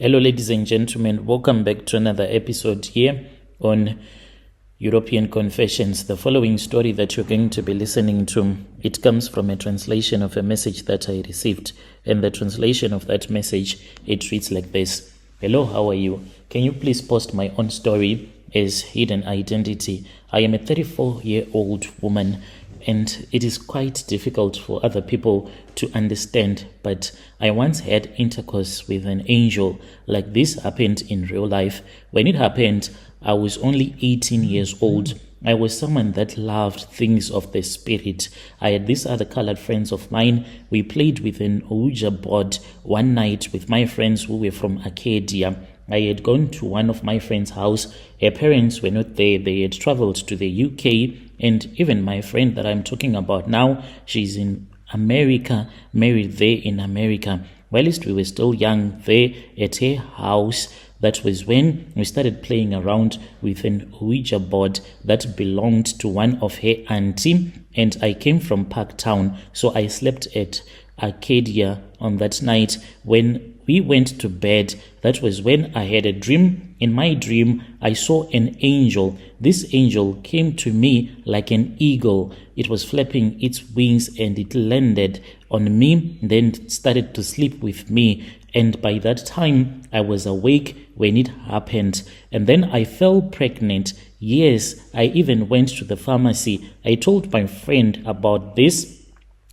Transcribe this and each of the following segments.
Hello, ladies and gentlemen. Welcome back to another episode here on European Confessions. The following story that you're going to be listening to, it comes from a translation of a message that I received. And the translation of that message, it reads like this. Hello, how are you? Can you please post my own story as hidden identity? I am a 34-year-old woman, and it is quite difficult for other people to understand, but I once had intercourse with an angel. Like this happened in real life. When it happened, I was only 18 years old. I was someone that loved things of the spirit. I had these other colored friends of mine. We played with an Ouija board one night with my friends who were from Arcadia. I had gone to one of my friend's house. Her parents were not there. They had traveled to the UK. And even my friend that I'm talking about now, she's in America, married there in America. Whilst we were still young there at her house, that was when we started playing around with an Ouija board that belonged to one of her auntie. And I came from Parktown, so I slept at Arcadia on that night. When we went to bed, that was when I had a dream. In my dream, I saw an angel. This angel came to me like an eagle. It was flapping its wings and it landed on me, then started to sleep with me. And by that time, I was awake when it happened. And then I fell pregnant. Yes, I even went to the pharmacy. I told my friend about this,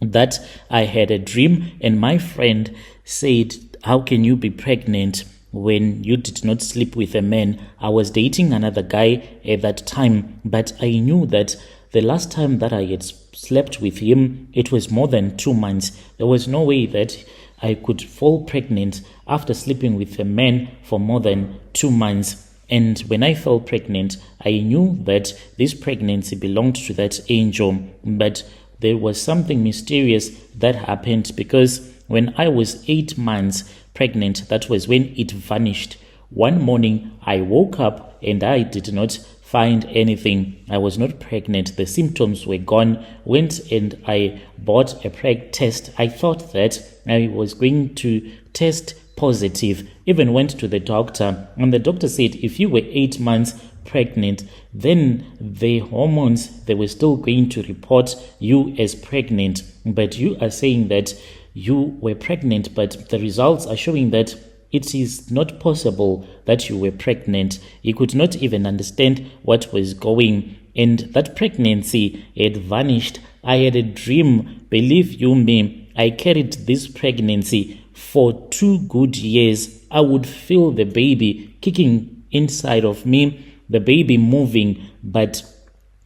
that I had a dream, and my friend said, how can you be pregnant when you did not sleep with a man? I was dating another guy at that time, but I knew that the last time that I had slept with him, it was more than 2 months. There was no way that I could fall pregnant after sleeping with a man for more than 2 months. And when I fell pregnant, I knew that this pregnancy belonged to that angel. But there was something mysterious that happened, because when I was 8 months pregnant, that was when it vanished. One morning, I woke up and I did not find anything. I was not pregnant. The symptoms were gone. Went and I bought a preg test. I thought that I was going to test positive. Even went to the doctor, and the doctor said if you were 8 months pregnant, then the hormones, they were still going to report you as pregnant. But you are saying that you were pregnant, but the results are showing that it is not possible that you were pregnant. He could not even understand what was going, and that pregnancy had vanished. I had a dream, believe you me, I carried this pregnancy for 2 good years. I would feel the baby kicking inside of me, the baby moving, but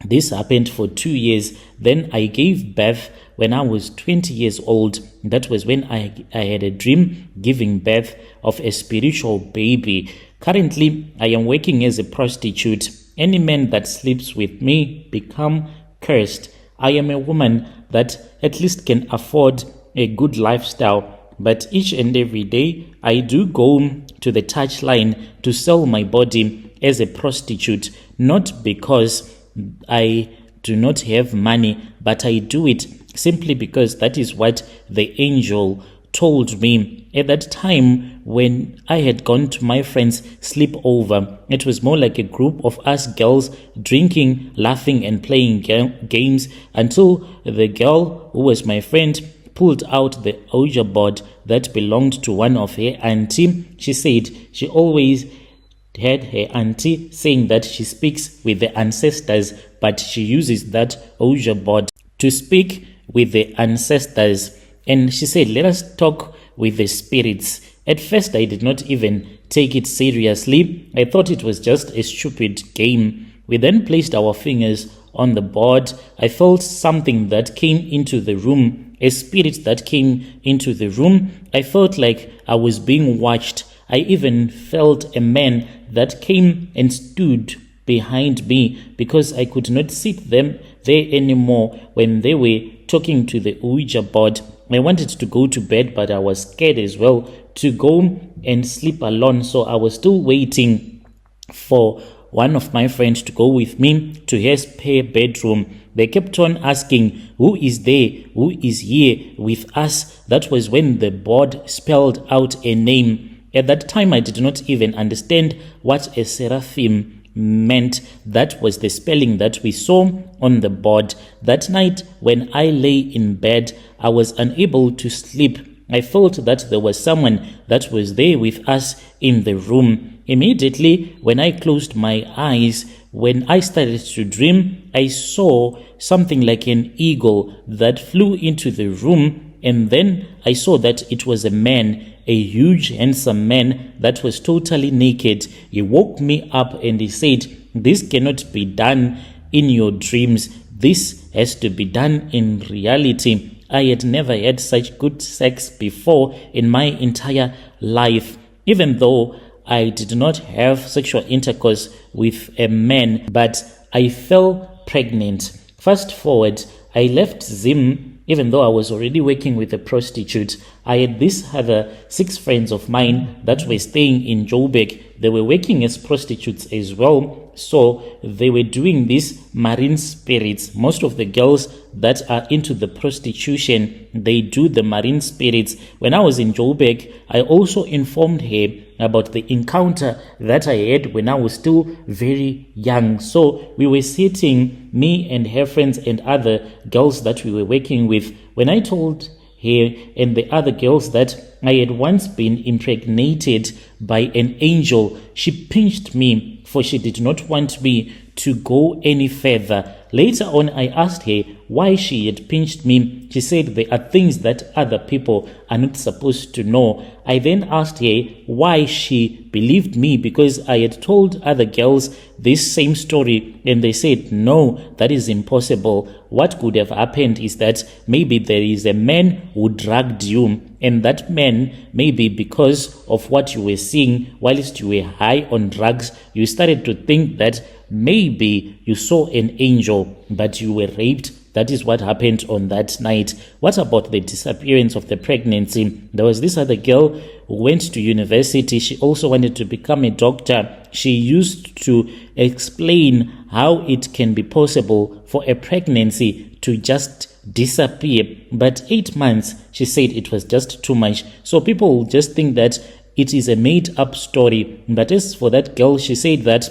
this happened for 2 years. Then I gave birth when I was 20 years old. That was when I had a dream giving birth of a spiritual baby. Currently, I am working as a prostitute. Any man that sleeps with me become cursed. I am a woman that at least can afford a good lifestyle. But each and every day, I do go to the touchline to sell my body as a prostitute, not because I do not have money, but I do it simply because that is what the angel told me. At that time, when I had gone to my friend's sleepover, it was more like a group of us girls drinking, laughing, and playing games, until the girl who was my friend pulled out the Ouija board that belonged to one of her auntie. She said she always had her auntie saying that she speaks with the ancestors, but she uses that Ouija board to speak with the ancestors. And she said, let us talk with the spirits. At first, I did not even take it seriously. I thought it was just a stupid game. We then placed our fingers on the board. I felt something that came into the room, a spirit that came into the room. I felt like I was being watched. I even felt a man that came and stood behind me, because I could not sit them there anymore when they were talking to the Ouija board. I wanted to go to bed, but I was scared as well to go and sleep alone. So I was still waiting for one of my friends to go with me to her spare bedroom. They kept on asking, who is there? Who is here with us? That was when the board spelled out a name. At that time, I did not even understand what a seraphim meant. That was the spelling that we saw on the board. That night, when I lay in bed, I was unable to sleep. I felt that there was someone that was there with us in the room. Immediately, when I closed my eyes, when I started to dream, I saw something like an eagle that flew into the room, and then I saw that it was a man, a huge, handsome man that was totally naked. He woke me up and he said, "This cannot be done in your dreams. This has to be done in reality." I had never had such good sex before in my entire life, even though I did not have sexual intercourse with a man, but I fell pregnant. Fast forward, I left Zim, even though I was already working with a prostitute. I had these other 6 friends of mine that were staying in Joburg. They were working as prostitutes as well. So they were doing these marine spirits. Most of the girls that are into the prostitution, they do the marine spirits. When I was in Joburg, I also informed her about the encounter that I had when I was still very young. So we were sitting, me and her friends and other girls that we were working with. When I told her and the other girls that I had once been impregnated by an angel, she pinched me, for she did not want me to go any further. Later on, I asked her why she had pinched me. She said there are things that other people are not supposed to know. I then asked her why she believed me, because I had told other girls this same story and they said, no, that is impossible. What could have happened is that maybe there is a man who dragged you, and that man, maybe because of what you were seeing whilst you were high on drugs, you started to think that maybe you saw an angel, but you were raped. That is what happened on that night. What about the disappearance of the pregnancy? There was this other girl who went to university. She also wanted to become a doctor. She used to explain how it can be possible for a pregnancy to just disappear. But 8 months, she said it was just too much. So people will just think that it is a made-up story. But as for that girl, she said that,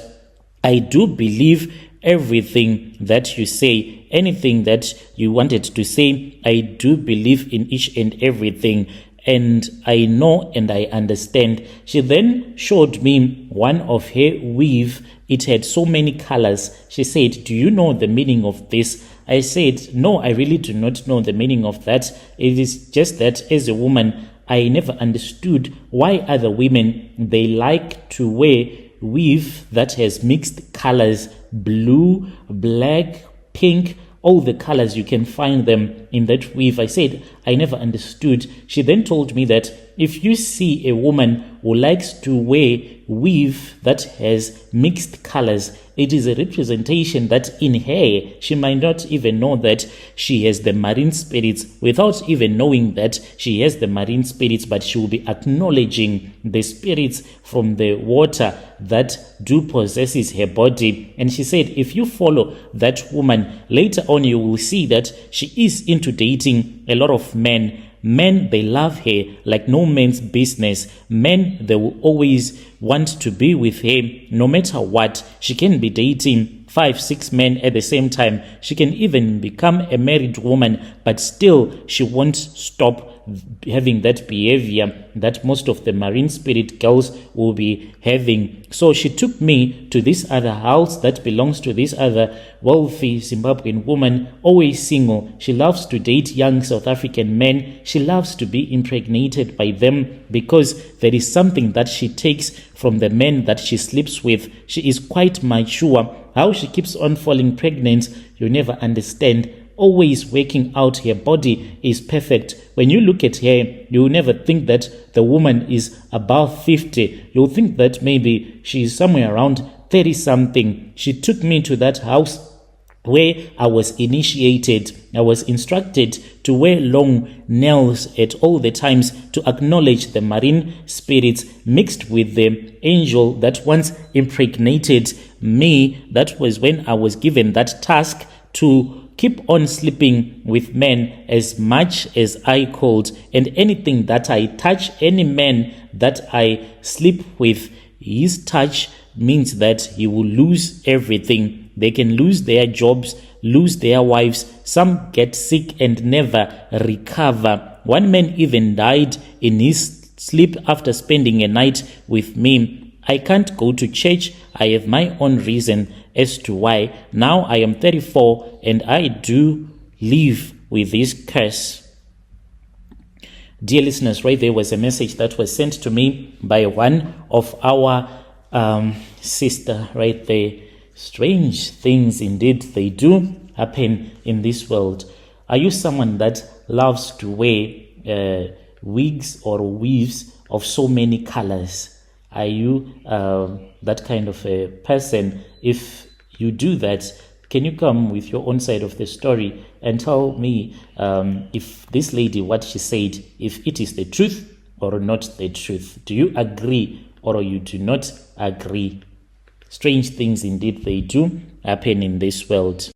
I do believe everything that you say, anything that you wanted to say, I do believe in each and everything, and I know and I understand. She then showed me one of her weave. It had so many colors. She said, do you know the meaning of this? I said, no, I really do not know the meaning of that. It is just that as a woman, I never understood why other women, they like to wear weave that has mixed colors, blue, black, pink, all the colors, you can find them in that weave. I said, I never understood. She then told me that if you see a woman who likes to wear weave that has mixed colors, it is a representation that in her, she might not even know that she has the marine spirits, without even knowing that she has the marine spirits, but she will be acknowledging the spirits from the water that do possesses her body. And she said, if you follow that woman, later on you will see that she is into dating a lot of men. Men, they love her like no man's business. Men, they will always want to be with her no matter what. She can be dating 5-6 men at the same time. She can even become a married woman, but still she won't stop having that behavior that most of the marine spirit girls will be having. So she took me to this other house that belongs to this other wealthy Zimbabwean woman, always single. She loves to date young South African men. She loves to be impregnated by them because there is something that she takes from the men that she sleeps with. She is quite mature. How she keeps on falling pregnant, you never understand. Always working out, her body is perfect. When you look at her, you'll never think that the woman is above 50. You'll think that maybe she is somewhere around 30 something. She took me to that house where I was initiated. I was instructed to wear long nails at all the times to acknowledge the marine spirits mixed with the angel that once impregnated me. That was when I was given that task to keep on sleeping with men as much as I could, and anything that I touch, any man that I sleep with, his touch means that he will lose everything. They can lose their jobs, lose their wives. Some get sick and never recover. One man even died in his sleep after spending a night with me. I can't go to church. I have my own reason as to why. Now I am 34 and I do live with this curse. Dear listeners, right there was a message that was sent to me by one of our sister right there. Strange things indeed they do happen in this world. Are you someone that loves to wear wigs or weaves of so many colors? Are you that kind of a person? If you do that, can you come with your own side of the story and tell me if this lady, what she said, if it is the truth or not the truth? Do you agree or you do not agree? Strange things indeed they do happen in this world.